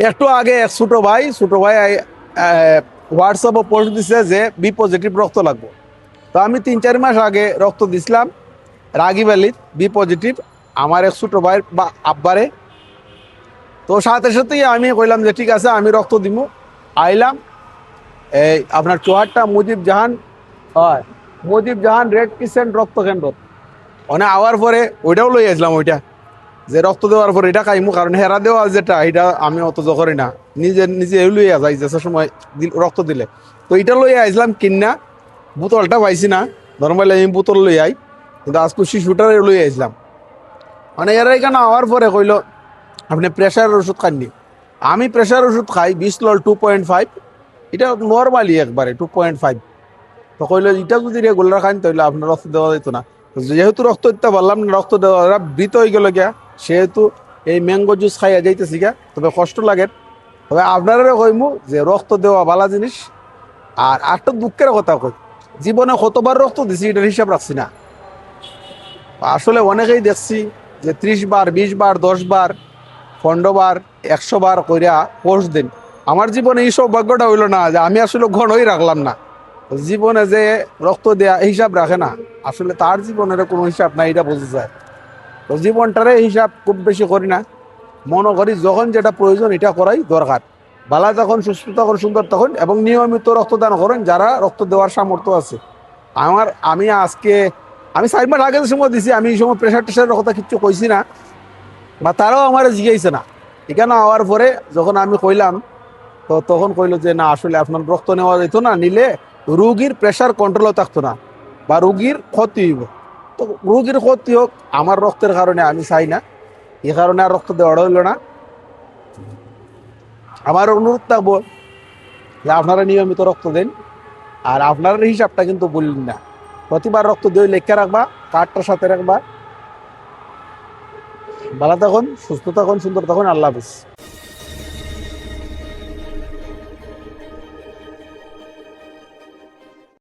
একটু আগে এক ছোট ভাই হোয়াটসঅ্যাপে পোস্ট দিছে যে বি পজিটিভ রক্ত লাগবে। তো আমি 3-4 মাস আগে রক্ত দিছিলাম রাগি ভ্যালির বি পজিটিভ আমার এক ছোট ভাই বা আব্বারে। তো সাথে সাথেই আমি কইলাম যে ঠিক আছে আমি রক্ত দিব। আইলাম এই আপনার চুয়াট্টা মুজিব জাহান, হয় মুজিব জাহান রেড ক্রিসেন্ট রক্ত কেন্দ্র। মানে আওয়ার পরে ওইটাও লই আসলাম, ওইটা যে রক্ত দেওয়ার পর এটা খাইমু, কারণ হেরা দেওয়া যেটা এটা আমি অত করি না, নিজে নিজে লইয়া যাই যে সময় রক্ত দিলে। তো এটা লইয়া আসলাম কিনা, বোতলটা পাইছি না, নর্মালি আমি বোতল লই আই, কিন্তু আজকে শিশুটা লই আসলাম। মানে এরা এখানে আওয়ার পরে কইলো আপনি প্রেশারের ওষুধ খাননি। আমি প্রেশার ওষুধ খাই বিসলল 2.5, এটা নর্মালি একবারে 2.5। তো কইলো এটা যদি রেগুলার খান তাহলে আপনার রক্ত দেওয়া যেত না। তো যেহেতু রক্ত দিতে পারলাম না, রক্ত দেওয়া বৃত হয়ে গেল গিয়া, সেহেতু এই ম্যাঙ্গো জুস খাইয়া যাইতেছি গা। তবে কষ্ট লাগে, তবে আপনারা কইমু যে রক্ত দেওয়া ভালো জিনিস। আর একটা দুঃখের কথা কই, জীবনে কতবার রক্ত দিছি এটার হিসাব রাখছি না। আসলে অনেকেই দেখছি যে 30 বার 20 বার 10 বার 15 বার 100 বার কইরা পোস্ট দিন। আমার জীবনে এই সৌভাগ্যটা হইলো না, যে আমি আসলে ঘনই রাখলাম না। জীবনে যে রক্ত দেয়া হিসাব রাখে না, আসলে তার জীবনের কোনো হিসাব নাই, এটা বোঝা যায়। তো জীবনটারে হিসাব খুব বেশি করি না, মনে করি যখন যেটা প্রয়োজন এটা করাই দরকার। বালা তখন, সুস্থ তখন, সুন্দর তখন, এবং নিয়মিত রক্তদান করেন যারা রক্ত দেওয়ার সামর্থ্য আছে। আমি আজকে, আমি 4 মাস আগে যে সময় দিছি, আমি এই সময় প্রেশার টেশারের কথা কিচ্ছু কইছি না, বা তারাও আমার জিজ্ঞাসা না। এখানে হওয়ার পরে যখন আমি কইলাম, তো তখন কইলো যে না আসলে আপনার রক্ত নেওয়া যেত না, নিলে রুগীর প্রেশার কন্ট্রোলও থাকতো না, বা রুগীর ক্ষতি হইব। তো রুগীর ক্ষতি হোক, আমার রক্তের কারণে আমি চাই না, এই কারণে আর রক্ত দেওয়া হইলো না। আমার অনুরোধ থাকবো যে আপনারা নিয়মিত রক্ত দেন, আর আপনার হিসাবটা কিন্তু বললেন না। প্রতিবার রক্ত দিয়ে লেখা রাখবা, কার্ডটার সাথে রাখবা। ভালো থাকুন, সুস্থ থাকুন, সুন্দর থাকুন, আল্লাহ হাফিজ।